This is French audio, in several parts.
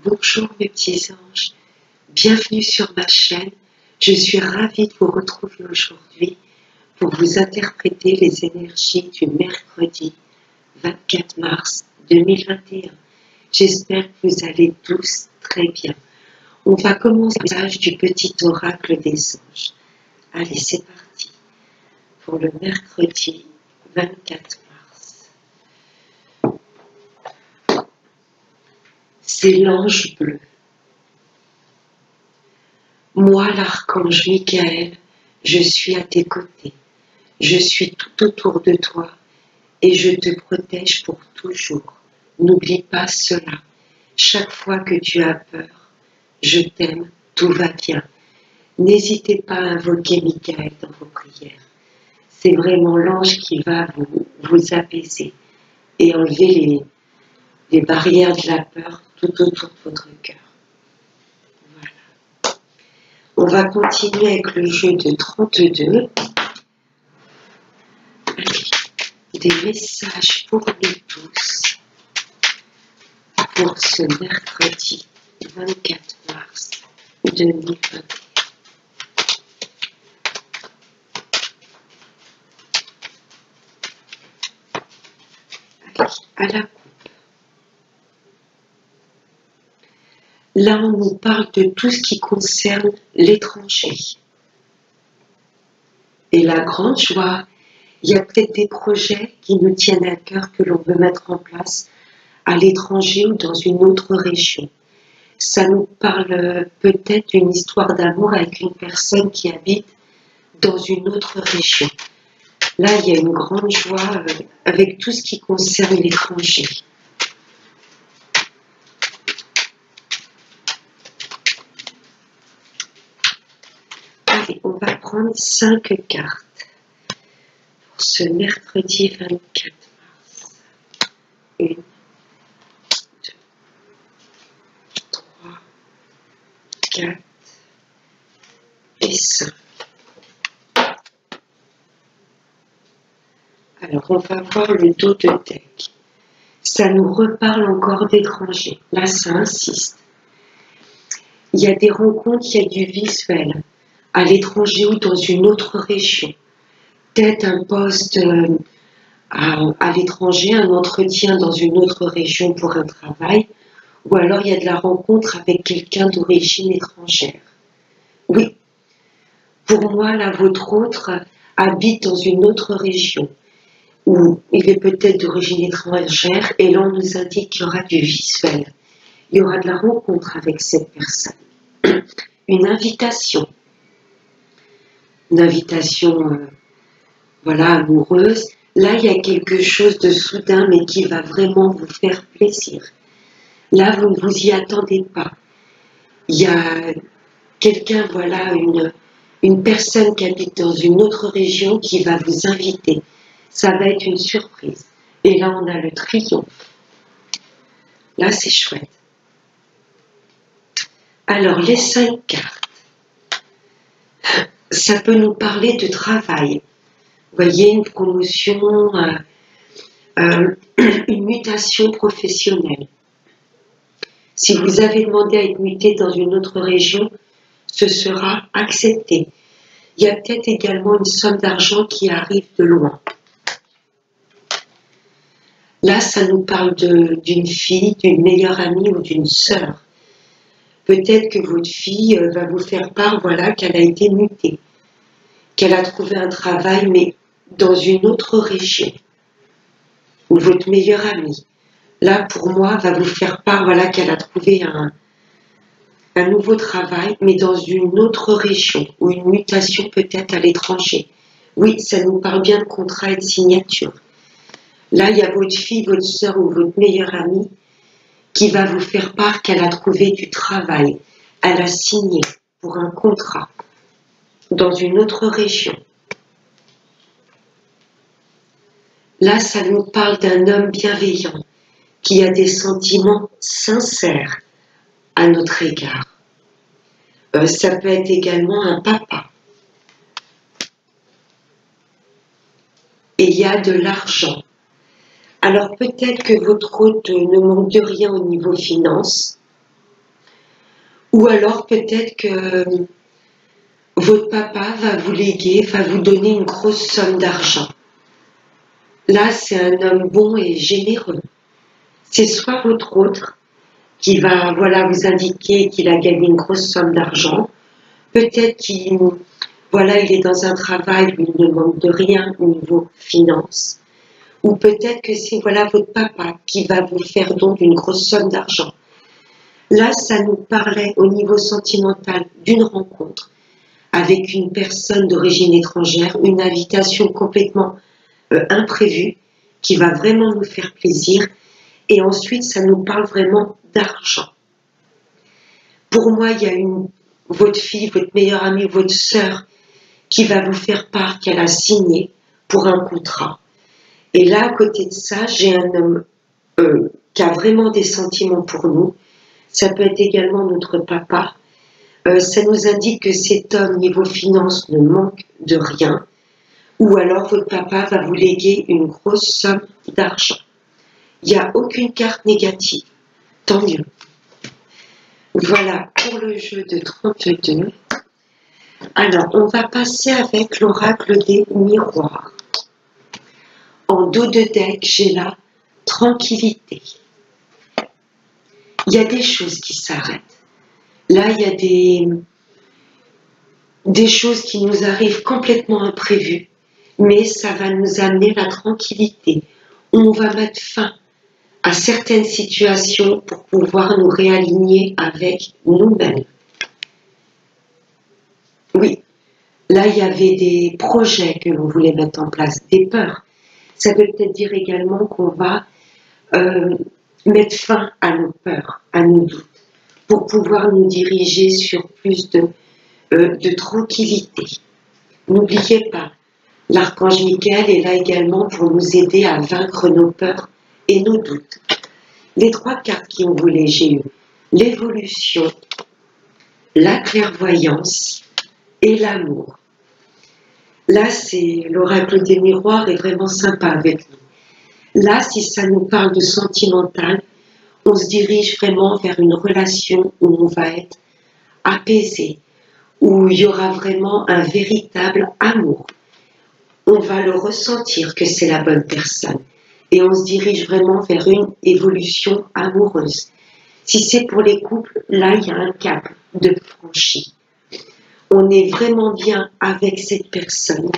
Bonjour mes petits anges, bienvenue sur ma chaîne. Je suis ravie de vous retrouver aujourd'hui pour vous interpréter les énergies du mercredi 24 mars 2021. J'espère que vous allez tous très bien. On va commencer l'âge du petit oracle des anges. Allez, c'est parti pour le mercredi 24 mars. C'est l'ange bleu. Moi, l'archange Michael, je suis à tes côtés. Je suis tout autour de toi et je te protège pour toujours. N'oublie pas cela. Chaque fois que tu as peur, je t'aime, tout va bien. N'hésitez pas à invoquer Michael dans vos prières. C'est vraiment l'ange qui va vous apaiser et enlever les barrières de la peur tout autour de votre cœur. Voilà. On va continuer avec le jeu de 32. Des messages pour nous tous pour ce mercredi 24 mars 2021. Allez, à la coupe. Là, on nous parle de tout ce qui concerne l'étranger. Et la grande joie, il y a peut-être des projets qui nous tiennent à cœur que l'on veut mettre en place à l'étranger ou dans une autre région. Ça nous parle peut-être d'une histoire d'amour avec une personne qui habite dans une autre région. Là, il y a une grande joie avec tout ce qui concerne l'étranger. Allez, on va prendre 5 cartes pour ce mercredi 24 mars. 1, 2, 3, 4 et 5. Alors, on va voir le dos de deck. Ça nous reparle encore d'étrangers. Là, ça insiste. Il y a des rencontres, il y a du visuel à l'étranger ou dans une autre région. Peut-être un poste à l'étranger, un entretien dans une autre région pour un travail, ou alors il y a de la rencontre avec quelqu'un d'origine étrangère. Oui, pour moi, là, votre autre habite dans une autre région, où il est peut-être d'origine étrangère, et là on nous indique qu'il y aura du visuel, il y aura de la rencontre avec cette personne, une invitation voilà, amoureuse. Là, il y a quelque chose de soudain, mais qui va vraiment vous faire plaisir. Là, vous ne vous y attendez pas. Il y a quelqu'un, voilà, une personne qui habite dans une autre région qui va vous inviter. Ça va être une surprise. Et là, on a le triomphe. Là, c'est chouette. Alors, les 5 cartes. Ça peut nous parler de travail. Vous voyez, une promotion, une mutation professionnelle. Si vous avez demandé à être muté dans une autre région, ce sera accepté. Il y a peut-être également une somme d'argent qui arrive de loin. Là, ça nous parle d'une fille, d'une meilleure amie ou d'une sœur. Peut-être que votre fille va vous faire part, voilà, qu'elle a été mutée, qu'elle a trouvé un travail, mais dans une autre région. Ou votre meilleure amie, là, pour moi, va vous faire part, voilà, qu'elle a trouvé un nouveau travail, mais dans une autre région, ou une mutation peut-être à l'étranger. Oui, ça nous parle bien de contrat et de signature. Là, il y a votre fille, votre sœur ou votre meilleure amie qui va vous faire part qu'elle a trouvé du travail. Elle a signé pour un contrat dans une autre région. Là, ça nous parle d'un homme bienveillant qui a des sentiments sincères à notre égard. Ça peut être également un papa. Et il y a de l'argent. Alors peut-être que votre hôte ne manque de rien au niveau finance, Ou alors peut-être que votre papa va vous léguer, va vous donner une grosse somme d'argent. Là, c'est un homme bon et généreux. C'est soit votre autre qui va voilà, vous indiquer qu'il a gagné une grosse somme d'argent. Peut-être qu'il voilà, il est dans un travail où il ne manque de rien au niveau finance. Ou peut-être que c'est voilà, votre papa qui va vous faire don d'une grosse somme d'argent. Là, ça nous parlait au niveau sentimental d'une rencontre avec une personne d'origine étrangère, une invitation complètement imprévue qui va vraiment nous faire plaisir. Et ensuite, ça nous parle vraiment d'argent. Pour moi, il y a votre fille, votre meilleure amie, votre sœur qui va vous faire part qu'elle a signé pour un contrat. Et là, à côté de ça, j'ai un homme qui a vraiment des sentiments pour nous. Ça peut être également notre papa. Ça nous indique que cet homme, niveau finance, ne manque de rien. Ou alors, votre papa va vous léguer une grosse somme d'argent. Il n'y a aucune carte négative. Tant mieux. Voilà pour le jeu de 32. Alors, on va passer avec l'oracle des miroirs. En dos de deck, j'ai la tranquillité. Il y a des choses qui s'arrêtent. Là, il y a des choses qui nous arrivent complètement imprévues, mais ça va nous amener la tranquillité. On va mettre fin à certaines situations pour pouvoir nous réaligner avec nous-mêmes. Oui, là, il y avait des projets que l'on voulait mettre en place, des peurs. Ça peut peut-être dire également qu'on va mettre fin à nos peurs, à nos doutes, pour pouvoir nous diriger sur plus de tranquillité. N'oubliez pas, l'archange Michael est là également pour nous aider à vaincre nos peurs et nos doutes. Les trois cartes qui ont volé, j'ai eu l'évolution, la clairvoyance et l'amour. Là, c'est l'oracle des miroirs est vraiment sympa avec nous. Là, si ça nous parle de sentimental, on se dirige vraiment vers une relation où on va être apaisé, où il y aura vraiment un véritable amour. On va le ressentir que c'est la bonne personne. Et on se dirige vraiment vers une évolution amoureuse. Si c'est pour les couples, là, il y a un cap de franchi. On est vraiment bien avec cette personne.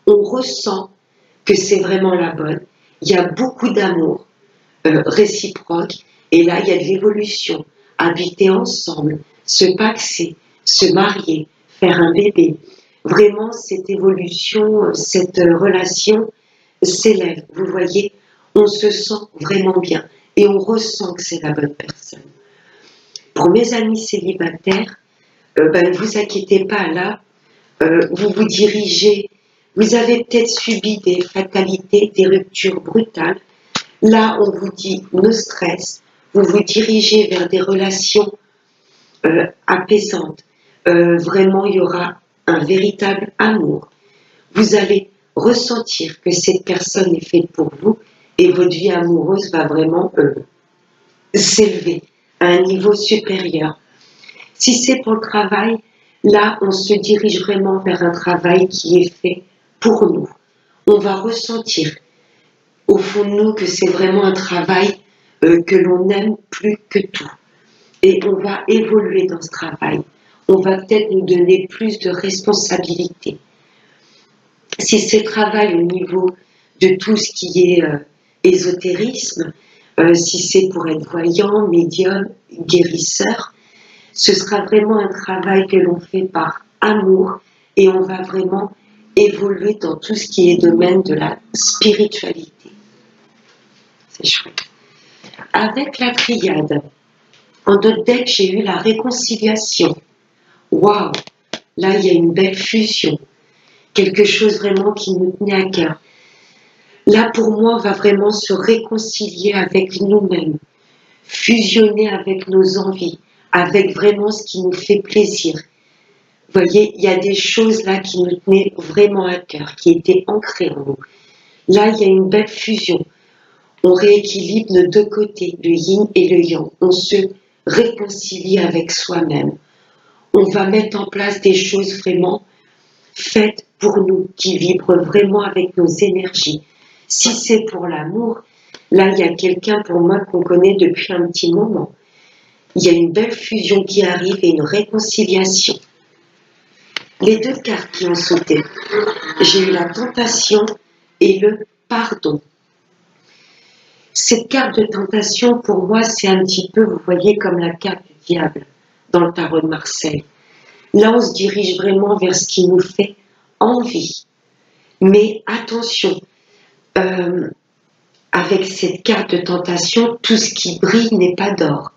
On ressent que c'est vraiment la bonne. Il y a beaucoup d'amour réciproque. Et là, il y a de l'évolution. Habiter ensemble, se paxer, se marier, faire un bébé. Vraiment, cette évolution, cette relation s'élève. Vous voyez, on se sent vraiment bien et on ressent que c'est la bonne personne. Pour mes amis célibataires, ne vous inquiétez pas là, vous vous dirigez, vous avez peut-être subi des fatalités, des ruptures brutales. Là, on vous dit no stress, vous vous dirigez vers des relations apaisantes. Vraiment, il y aura un véritable amour. Vous allez ressentir que cette personne est faite pour vous et votre vie amoureuse va vraiment s'élever à un niveau supérieur. Si c'est pour le travail, là, on se dirige vraiment vers un travail qui est fait pour nous. On va ressentir au fond de nous que c'est vraiment un travail que l'on aime plus que tout. Et on va évoluer dans ce travail. On va peut-être nous donner plus de responsabilités. Si c'est travail au niveau de tout ce qui est ésotérisme, si c'est pour être voyant, médium, guérisseur, ce sera vraiment un travail que l'on fait par amour et on va vraiment évoluer dans tout ce qui est domaine de la spiritualité. C'est chouette. Avec la triade, en d'autres decks, j'ai eu la réconciliation. Waouh! Là, il y a une belle fusion. Quelque chose vraiment qui nous tenait à cœur. Là, pour moi, on va vraiment se réconcilier avec nous-mêmes, fusionner avec nos envies, avec vraiment ce qui nous fait plaisir. Vous voyez, il y a des choses là qui nous tenaient vraiment à cœur, qui étaient ancrées en nous. Là, il y a une belle fusion. On rééquilibre nos deux côtés, le yin et le yang. On se réconcilie avec soi-même. On va mettre en place des choses vraiment faites pour nous, qui vibrent vraiment avec nos énergies. Si c'est pour l'amour, là, il y a quelqu'un pour moi qu'on connaît depuis un petit moment. Il y a une belle fusion qui arrive et une réconciliation. Les deux cartes qui ont sauté, j'ai eu la tentation et le pardon. Cette carte de tentation, pour moi, c'est un petit peu, vous voyez, comme la carte du diable dans le tarot de Marseille. Là, on se dirige vraiment vers ce qui nous fait envie. Mais attention, avec cette carte de tentation, tout ce qui brille n'est pas d'or.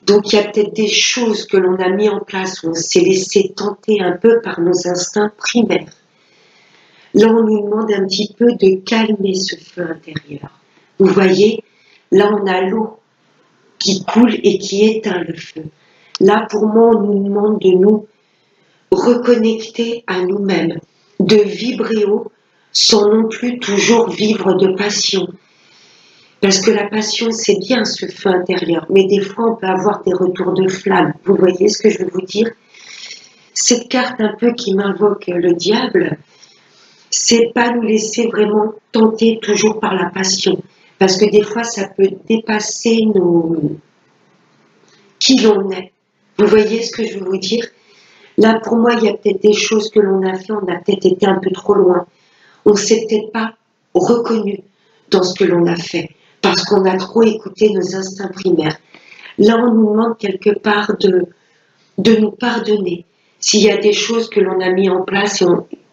Donc il y a peut-être des choses que l'on a mis en place où on s'est laissé tenter un peu par nos instincts primaires. Là, on nous demande un petit peu de calmer ce feu intérieur. Vous voyez, là, on a l'eau qui coule et qui éteint le feu. Là, pour moi, on nous demande de nous reconnecter à nous-mêmes, de vibrer haut sans non plus toujours vivre de passion. Parce que la passion, c'est bien ce feu intérieur, mais des fois, on peut avoir des retours de flamme. Vous voyez ce que je veux vous dire? Cette carte un peu qui m'invoque le diable, c'est pas nous laisser vraiment tenter toujours par la passion. Parce que des fois, ça peut dépasser qui l'on est. Vous voyez ce que je veux vous dire? Là, pour moi, il y a peut-être des choses que l'on a fait, on a peut-être été un peu trop loin. On ne s'est peut-être pas reconnu dans ce que l'on a fait, parce qu'on a trop écouté nos instincts primaires. Là, on nous demande quelque part de nous pardonner. S'il y a des choses que l'on a mis en place et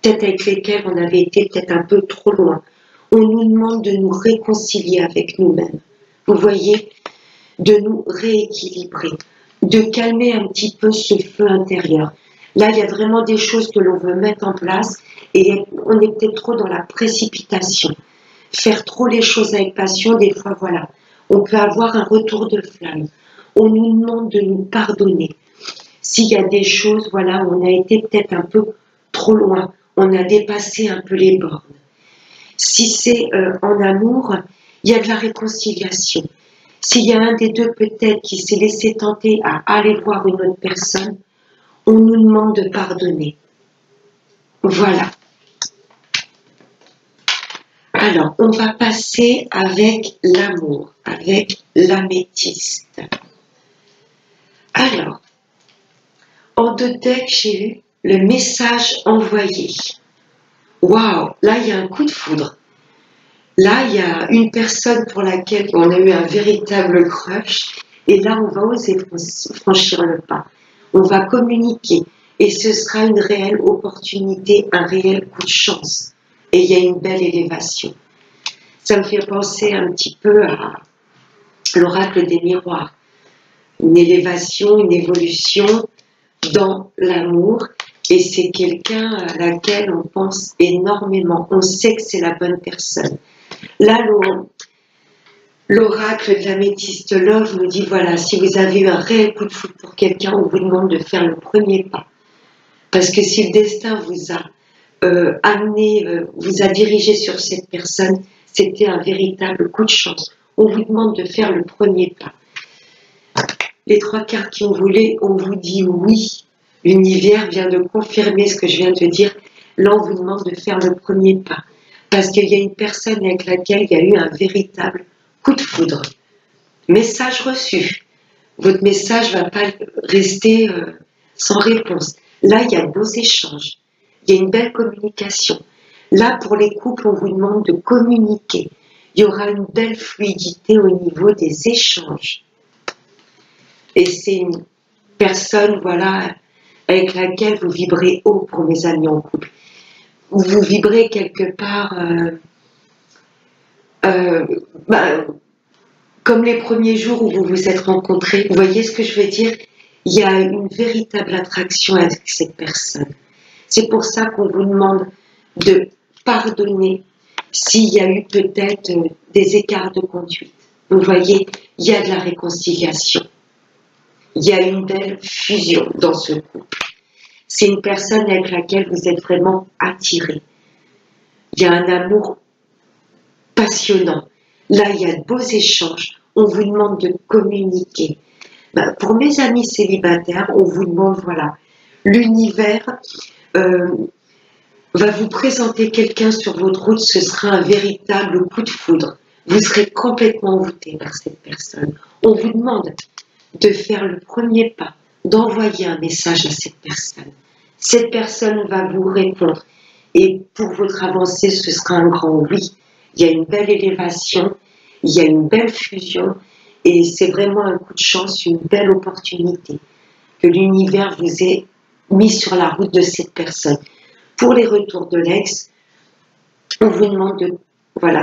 peut-être avec lesquelles on avait été peut-être un peu trop loin, on nous demande de nous réconcilier avec nous-mêmes. Vous voyez, de nous rééquilibrer, de calmer un petit peu ce feu intérieur. Là, il y a vraiment des choses que l'on veut mettre en place et on est peut-être trop dans la précipitation. Faire trop les choses avec passion, des fois, voilà, on peut avoir un retour de flamme. On nous demande de nous pardonner. S'il y a des choses, voilà, où on a été peut-être un peu trop loin, on a dépassé un peu les bornes. Si c'est en amour, il y a de la réconciliation. S'il y a un des deux peut-être qui s'est laissé tenter à aller voir une autre personne, on nous demande de pardonner. Voilà. Alors, on va passer avec l'amour, avec l'améthyste. Alors, en deux decks, j'ai eu le message envoyé. Waouh, là, il y a un coup de foudre. Là, il y a une personne pour laquelle on a eu un véritable crush. Et là, on va oser franchir le pas. On va communiquer. Et ce sera une réelle opportunité, un réel coup de chance. Et il y a une belle élévation. Ça me fait penser un petit peu à l'oracle des miroirs. Une élévation, une évolution dans l'amour. Et c'est quelqu'un à laquelle on pense énormément. On sait que c'est la bonne personne. Là, l'oracle de l'améthyste Love nous dit, voilà, si vous avez eu un réel coup de foudre pour quelqu'un, on vous demande de faire le premier pas. Parce que si le destin vous a amené, vous a dirigé sur cette personne, c'était un véritable coup de chance. On vous demande de faire le premier pas. Les trois cartes qui ont volé, on vous dit oui. L'univers vient de confirmer ce que je viens de dire. Là, on vous demande de faire le premier pas. Parce qu'il y a une personne avec laquelle il y a eu un véritable coup de foudre. Message reçu. Votre message ne va pas rester sans réponse. Là, il y a de beaux échanges. Il y a une belle communication. Là, pour les couples, on vous demande de communiquer. Il y aura une belle fluidité au niveau des échanges. Et c'est une personne, voilà, avec laquelle vous vibrez haut pour mes amis en couple. Vous vibrez quelque part comme les premiers jours où vous vous êtes rencontrés. Vous voyez ce que je veux dire? Il y a une véritable attraction avec cette personne. C'est pour ça qu'on vous demande de pardonner s'il y a eu peut-être des écarts de conduite. Vous voyez, il y a de la réconciliation. Il y a une belle fusion dans ce couple. C'est une personne avec laquelle vous êtes vraiment attirés. Il y a un amour passionnant. Là, il y a de beaux échanges. On vous demande de communiquer. Ben, pour mes amis célibataires, on vous demande, voilà, l'univers va vous présenter quelqu'un sur votre route, ce sera un véritable coup de foudre. Vous serez complètement envoûté par cette personne. On vous demande de faire le premier pas, d'envoyer un message à cette personne. Cette personne va vous répondre. Et pour votre avancée, ce sera un grand oui. Il y a une belle élévation, il y a une belle fusion, et c'est vraiment un coup de chance, une belle opportunité que l'univers vous ait mis sur la route de cette personne. Pour les retours de l'ex, on vous demande de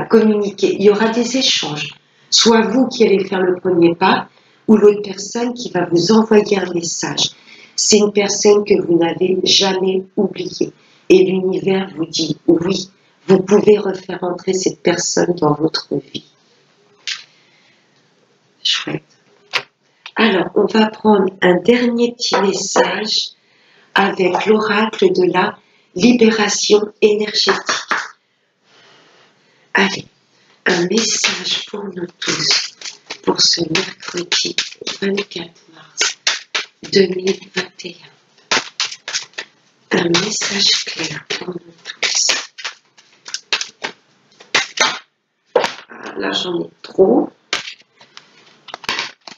communiquer. Il y aura des échanges. Soit vous qui allez faire le premier pas, ou l'autre personne qui va vous envoyer un message. C'est une personne que vous n'avez jamais oubliée. Et l'univers vous dit oui, vous pouvez refaire entrer cette personne dans votre vie. Chouette. Alors, on va prendre un dernier petit message avec l'oracle de la libération énergétique. Allez, un message pour nous tous, pour ce mercredi 24 mars 2021. Un message clair pour nous tous. Ah, là, j'en ai trop.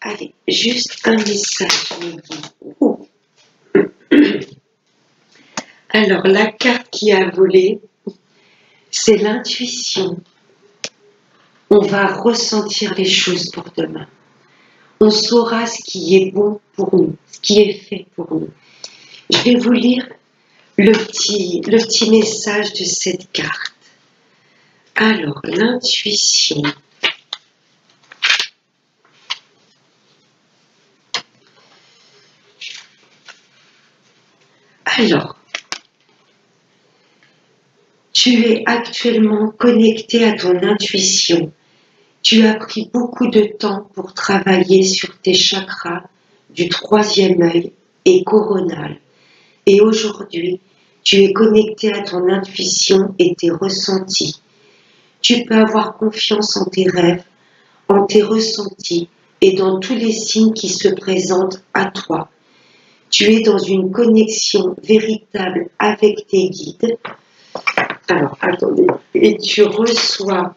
Allez, juste un message, Alors, la carte qui a volé, c'est l'intuition. On va ressentir les choses pour demain. On saura ce qui est bon pour nous, ce qui est fait pour nous. Je vais vous lire le petit message de cette carte. Alors, l'intuition. Alors, tu es actuellement connecté à ton intuition. Tu as pris beaucoup de temps pour travailler sur tes chakras du 3e œil et coronal. Et aujourd'hui, tu es connecté à ton intuition et tes ressentis. Tu peux avoir confiance en tes rêves, en tes ressentis et dans tous les signes qui se présentent à toi. Tu es dans une connexion véritable avec tes guides. Alors, attendez. Et tu reçois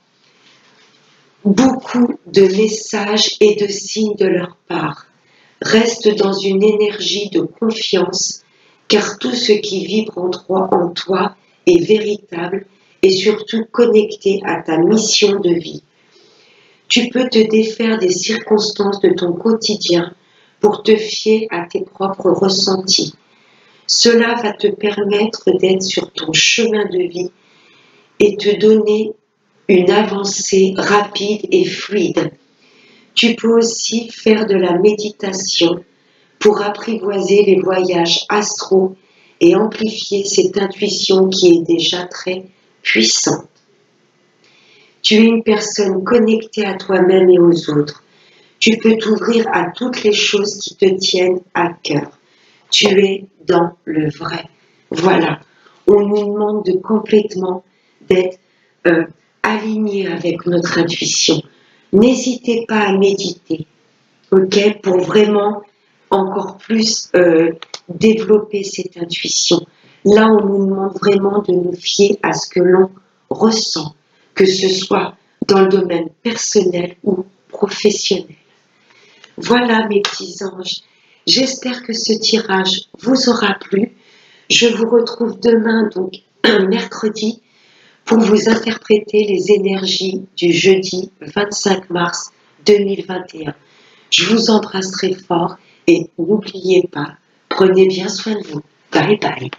beaucoup de messages et de signes de leur part. Reste dans une énergie de confiance, car tout ce qui vibre en toi est véritable et surtout connecté à ta mission de vie. Tu peux te défaire des circonstances de ton quotidien pour te fier à tes propres ressentis. Cela va te permettre d'être sur ton chemin de vie et te donner une avancée rapide et fluide. Tu peux aussi faire de la méditation pour apprivoiser les voyages astraux et amplifier cette intuition qui est déjà très puissante. Tu es une personne connectée à toi-même et aux autres. Tu peux t'ouvrir à toutes les choses qui te tiennent à cœur. Tu es dans le vrai. Voilà. On nous demande de complètement d'être aligné avec notre intuition. N'hésitez pas à méditer, ok, pour vraiment encore plus développer cette intuition. Là, on nous demande vraiment de nous fier à ce que l'on ressent, que ce soit dans le domaine personnel ou professionnel. Voilà mes petits anges, j'espère que ce tirage vous aura plu. Je vous retrouve demain, donc mercredi, pour vous interpréter les énergies du jeudi 25 mars 2021. Je vous embrasse très fort et n'oubliez pas, prenez bien soin de vous. Bye bye.